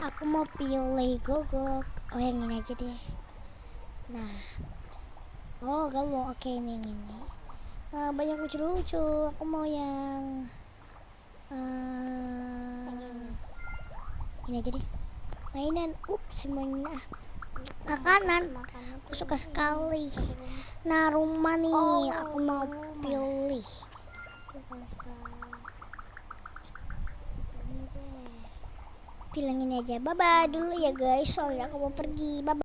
Aku mau pilih gogok. Oh, yang ini aja deh. Nah, oh galon. Oke, ini yang ini. Banyak lucu-lucu. Aku mau yang ini aja deh. Mainan. Semuanya makanan. Aku suka sekali. Nah, rumah nih. Aku mau pilih. Pilih ini aja. Bye bye dulu ya guys. Soalnya aku mau pergi. Bye bye.